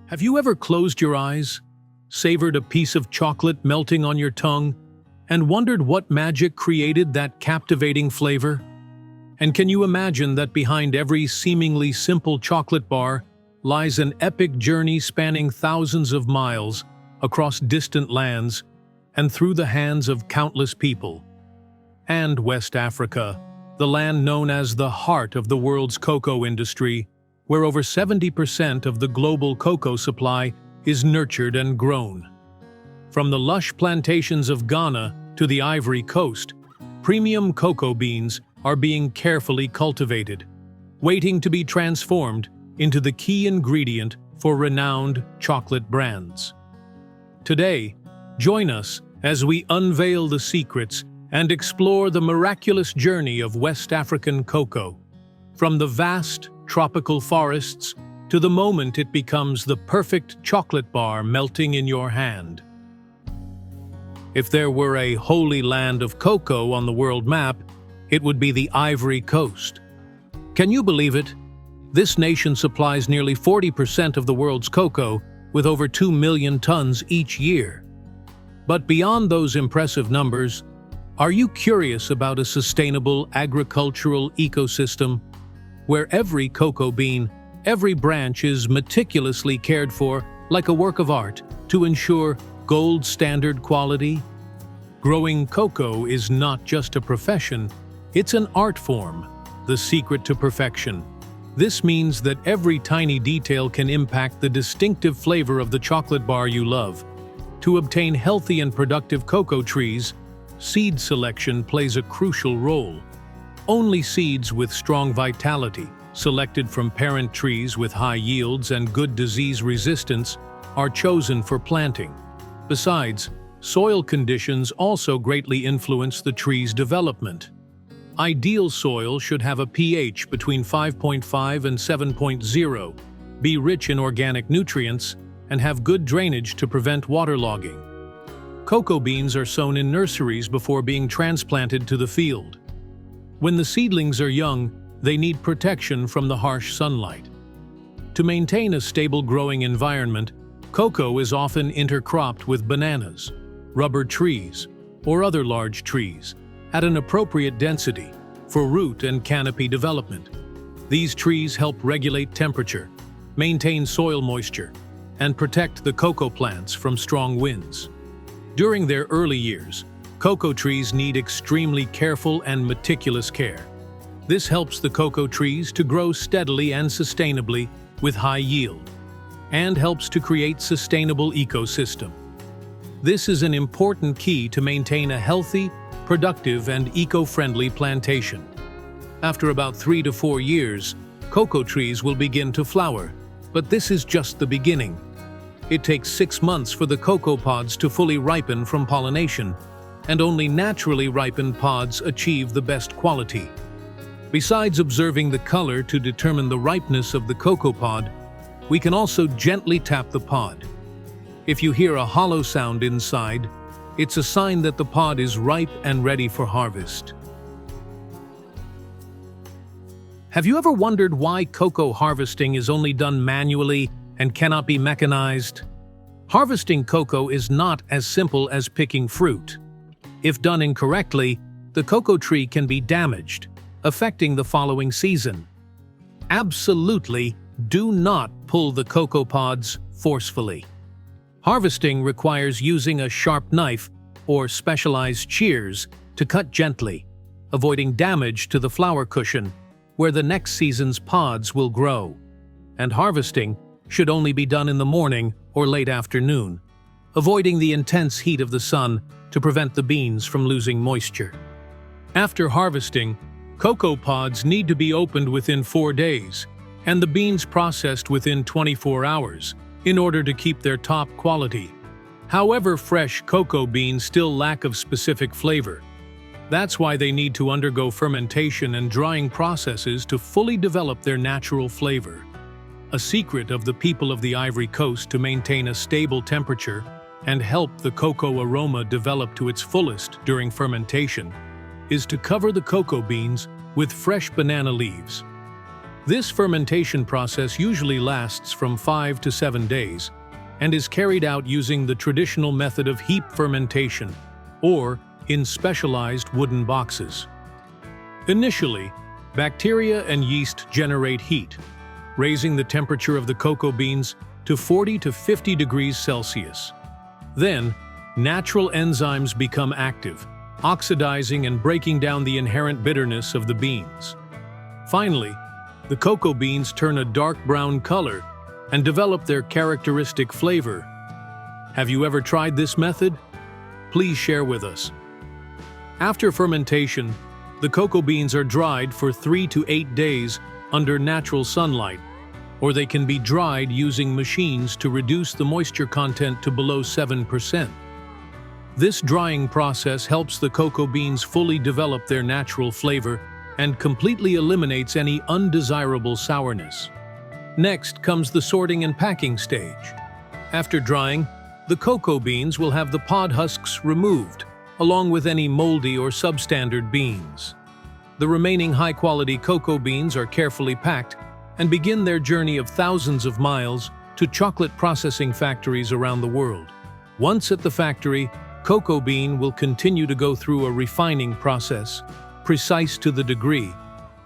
Have you ever closed your eyes, savored a piece of chocolate melting on your tongue, and wondered what magic created that captivating flavor? And can you imagine that behind every seemingly simple chocolate bar lies an epic journey spanning thousands of miles across distant lands and through the hands of countless people? And West Africa, the land known as the heart of the world's cocoa industry, where over 70% of the global cocoa supply is nurtured and grown. From the lush plantations of Ghana to the Ivory Coast, premium cocoa beans are being carefully cultivated, waiting to be transformed into the key ingredient for renowned chocolate brands. Today, join us as we unveil the secrets and explore the miraculous journey of West African cocoa, from the vast tropical forests to the moment it becomes the perfect chocolate bar melting in your hand. If there were a holy land of cocoa on the world map, it would be the Ivory Coast. Can you believe it? This nation supplies nearly 40% of the world's cocoa, with over 2 million tons each year. But beyond those impressive numbers, are you curious about a sustainable agricultural ecosystem where every cocoa bean, every branch is meticulously cared for like a work of art to ensure gold standard quality? Growing cocoa is not just a profession, it's an art form, the secret to perfection. This means that every tiny detail can impact the distinctive flavor of the chocolate bar you love. To obtain healthy and productive cocoa trees, seed selection plays a crucial role. Only seeds with strong vitality, selected from parent trees with high yields and good disease resistance, are chosen for planting. Besides, soil conditions also greatly influence the tree's development. Ideal soil should have a pH between 5.5 and 7.0, be rich in organic nutrients, and have good drainage to prevent waterlogging. Cocoa beans are sown in nurseries before being transplanted to the field. When the seedlings are young, they need protection from the harsh sunlight. To maintain a stable growing environment, cocoa is often intercropped with bananas, rubber trees, or other large trees at an appropriate density for root and canopy development. These trees help regulate temperature, maintain soil moisture, and protect the cocoa plants from strong winds. During their early years, cocoa trees need extremely careful and meticulous care. This helps the cocoa trees to grow steadily and sustainably with high yield, and helps to create sustainable ecosystem. This is an important key to maintain a healthy, productive, and eco-friendly plantation. After about 3 to 4 years, cocoa trees will begin to flower, but this is just the beginning. It takes 6 months for the cocoa pods to fully ripen from pollination, and only naturally ripened pods achieve the best quality. Besides observing the color to determine the ripeness of the cocoa pod, we can also gently tap the pod. If you hear a hollow sound inside, it's a sign that the pod is ripe and ready for harvest. Have you ever wondered why cocoa harvesting is only done manually and cannot be mechanized? Harvesting cocoa is not as simple as picking fruit. If done incorrectly, the cocoa tree can be damaged, affecting the following season. Absolutely do not pull the cocoa pods forcefully. Harvesting requires using a sharp knife or specialized shears to cut gently, avoiding damage to the flower cushion where the next season's pods will grow. And harvesting should only be done in the morning or late afternoon, avoiding the intense heat of the sun to prevent the beans from losing moisture. After harvesting, cocoa pods need to be opened within 4 days, and the beans processed within 24 hours in order to keep their top quality. However, fresh cocoa beans still lack of specific flavor. That's why they need to undergo fermentation and drying processes to fully develop their natural flavor. A secret of the people of the Ivory Coast to maintain a stable temperature and help the cocoa aroma develop to its fullest during fermentation is to cover the cocoa beans with fresh banana leaves. This fermentation process usually lasts from 5 to 7 days and is carried out using the traditional method of heap fermentation, or in specialized wooden boxes. Initially, bacteria and yeast generate heat, raising the temperature of the cocoa beans to 40 to 50 degrees Celsius. Then, natural enzymes become active, oxidizing and breaking down the inherent bitterness of the beans. Finally, the cocoa beans turn a dark brown color and develop their characteristic flavor. Have you ever tried this method? Please share with us. After fermentation, the cocoa beans are dried for 3 to 8 days under natural sunlight, or they can be dried using machines to reduce the moisture content to below 7%. This drying process helps the cocoa beans fully develop their natural flavor and completely eliminates any undesirable sourness. Next comes the sorting and packing stage. After drying, the cocoa beans will have the pod husks removed, along with any moldy or substandard beans. The remaining high-quality cocoa beans are carefully packed and begin their journey of thousands of miles to chocolate processing factories around the world. Once at the factory, cocoa bean will continue to go through a refining process, precise to the degree,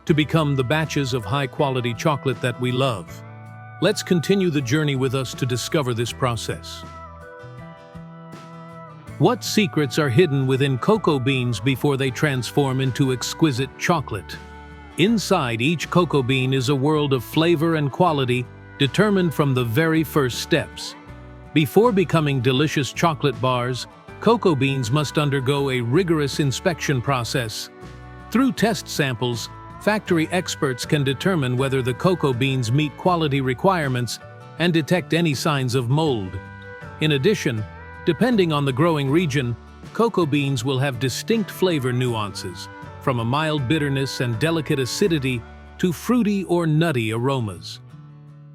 to become the batches of high-quality chocolate that we love. Let's continue the journey with us to discover this process. What secrets are hidden within cocoa beans before they transform into exquisite chocolate? Inside each cocoa bean is a world of flavor and quality determined from the very first steps. Before becoming delicious chocolate bars, cocoa beans must undergo a rigorous inspection process. Through test samples, factory experts can determine whether the cocoa beans meet quality requirements and detect any signs of mold. In addition, depending on the growing region, cocoa beans will have distinct flavor nuances, from a mild bitterness and delicate acidity to fruity or nutty aromas.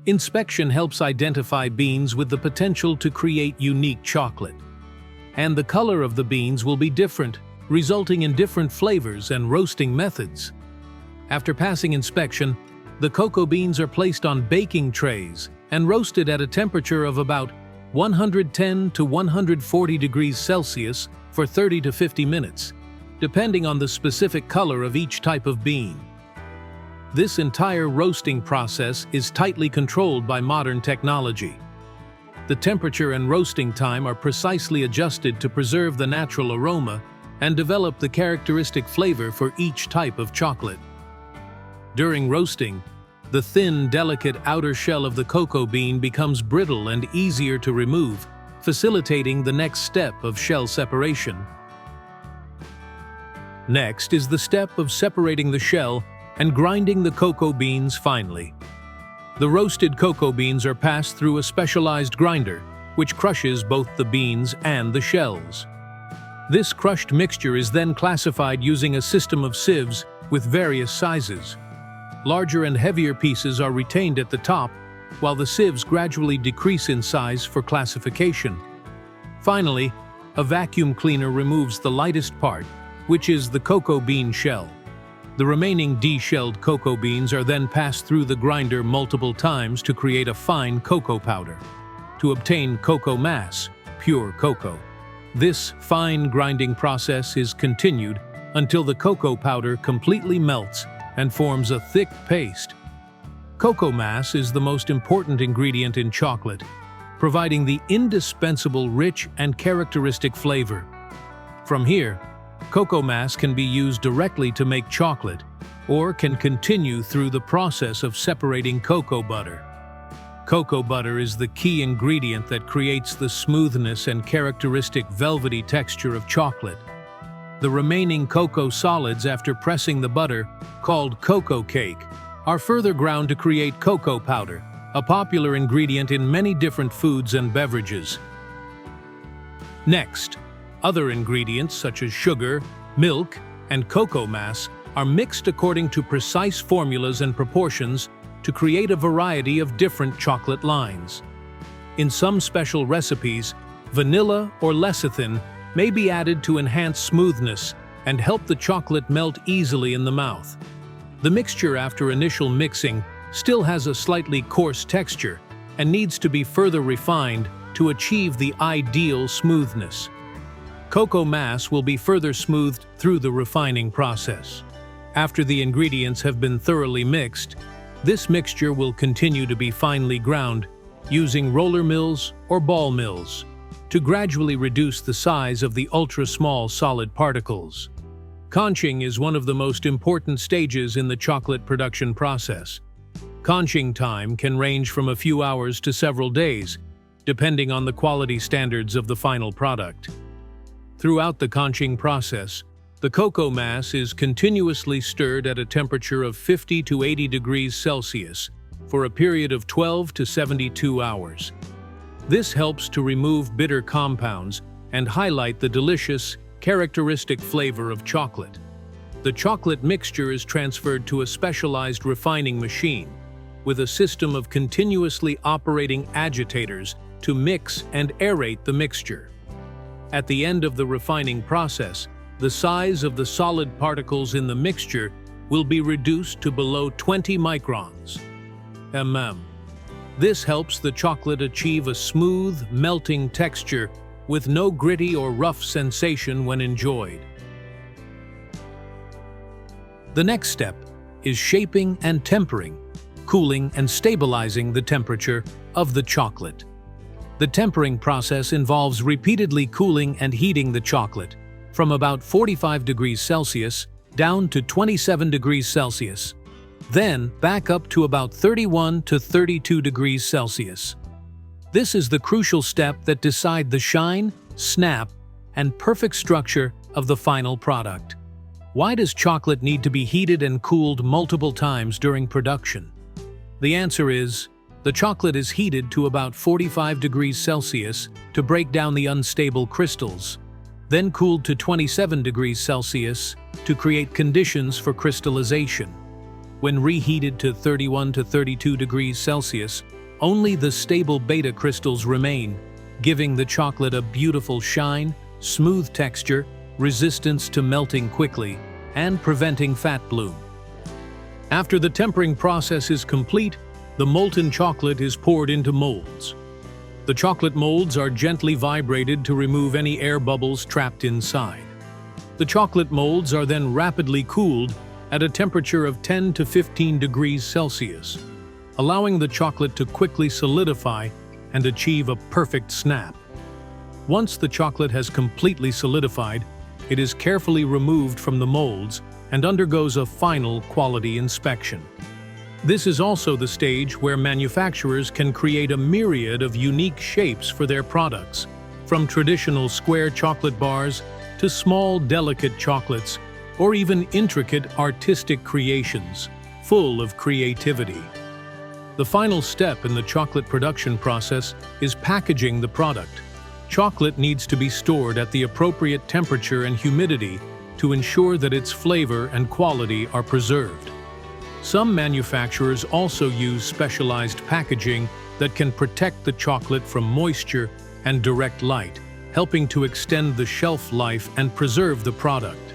Inspection helps identify beans with the potential to create unique chocolate. And the color of the beans will be different, resulting in different flavors and roasting methods. After passing inspection, the cocoa beans are placed on baking trays and roasted at a temperature of about 110 to 140 degrees Celsius for 30 to 50 minutes, depending on the specific color of each type of bean. This entire roasting process is tightly controlled by modern technology. The temperature and roasting time are precisely adjusted to preserve the natural aroma and develop the characteristic flavor for each type of chocolate. During roasting, the thin, delicate outer shell of the cocoa bean becomes brittle and easier to remove, facilitating the next step of shell separation. Next is the step of separating the shell and grinding the cocoa beans finely. The roasted cocoa beans are passed through a specialized grinder, which crushes both the beans and the shells. This crushed mixture is then classified using a system of sieves with various sizes. Larger and heavier pieces are retained at the top, while the sieves gradually decrease in size for classification. Finally, a vacuum cleaner removes the lightest part, which is the cocoa bean shell. The remaining de-shelled cocoa beans are then passed through the grinder multiple times to create a fine cocoa powder. To obtain cocoa mass, pure cocoa. This fine grinding process is continued until the cocoa powder completely melts and forms a thick paste. Cocoa mass is the most important ingredient in chocolate, providing the indispensable rich and characteristic flavor. From here, cocoa mass can be used directly to make chocolate, or can continue through the process of separating cocoa butter. Cocoa butter is the key ingredient that creates the smoothness and characteristic velvety texture of chocolate. The remaining cocoa solids after pressing the butter, called cocoa cake, are further ground to create cocoa powder, a popular ingredient in many different foods and beverages. Next, other ingredients such as sugar, milk, and cocoa mass are mixed according to precise formulas and proportions to create a variety of different chocolate lines. In some special recipes, vanilla or lecithin may be added to enhance smoothness and help the chocolate melt easily in the mouth. The mixture after initial mixing still has a slightly coarse texture and needs to be further refined to achieve the ideal smoothness. Cocoa mass will be further smoothed through the refining process. After the ingredients have been thoroughly mixed, this mixture will continue to be finely ground using roller mills or ball mills to gradually reduce the size of the ultra-small solid particles. Conching is one of the most important stages in the chocolate production process. Conching time can range from a few hours to several days, depending on the quality standards of the final product. Throughout the conching process, the cocoa mass is continuously stirred at a temperature of 50 to 80 degrees Celsius for a period of 12 to 72 hours. This helps to remove bitter compounds and highlight the delicious, characteristic flavor of chocolate. The chocolate mixture is transferred to a specialized refining machine with a system of continuously operating agitators to mix and aerate the mixture. At the end of the refining process, the size of the solid particles in the mixture will be reduced to below 20 microns. This helps the chocolate achieve a smooth, melting texture with no gritty or rough sensation when enjoyed. The next step is shaping and tempering, cooling and stabilizing the temperature of the chocolate. The tempering process involves repeatedly cooling and heating the chocolate from about 45 degrees Celsius down to 27 degrees Celsius, then back up to about 31 to 32 degrees Celsius. This is the crucial step that decides the shine, snap, and perfect structure of the final product. Why does chocolate need to be heated and cooled multiple times during production? The answer is, the chocolate is heated to about 45 degrees Celsius to break down the unstable crystals, then cooled to 27 degrees Celsius to create conditions for crystallization. When reheated to 31 to 32 degrees Celsius, only the stable beta crystals remain, giving the chocolate a beautiful shine, smooth texture, resistance to melting quickly, and preventing fat bloom. After the tempering process is complete, the molten chocolate is poured into molds. The chocolate molds are gently vibrated to remove any air bubbles trapped inside. The chocolate molds are then rapidly cooled at a temperature of 10 to 15 degrees Celsius, allowing the chocolate to quickly solidify and achieve a perfect snap. Once the chocolate has completely solidified, it is carefully removed from the molds and undergoes a final quality inspection. This is also the stage where manufacturers can create a myriad of unique shapes for their products, from traditional square chocolate bars to small, delicate chocolates, or even intricate artistic creations, full of creativity. The final step in the chocolate production process is packaging the product. Chocolate needs to be stored at the appropriate temperature and humidity to ensure that its flavor and quality are preserved. Some manufacturers also use specialized packaging that can protect the chocolate from moisture and direct light, helping to extend the shelf life and preserve the product.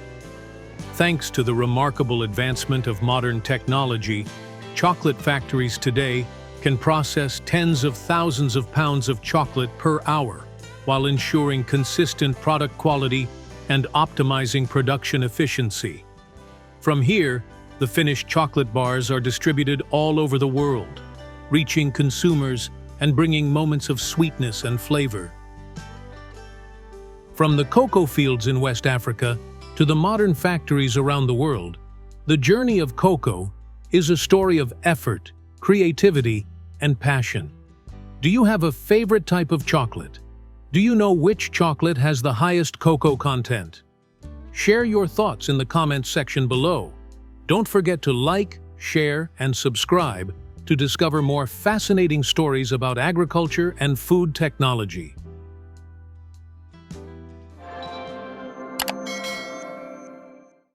Thanks to the remarkable advancement of modern technology, chocolate factories today can process tens of thousands of pounds of chocolate per hour, while ensuring consistent product quality and optimizing production efficiency. From here, the finished chocolate bars are distributed all over the world, reaching consumers and bringing moments of sweetness and flavor. From the cocoa fields in West Africa to the modern factories around the world, the journey of cocoa is a story of effort, creativity, and passion. Do you have a favorite type of chocolate? Do you know which chocolate has the highest cocoa content? Share your thoughts in the comments section below. Don't forget to like, share, and subscribe to discover more fascinating stories about agriculture and food technology.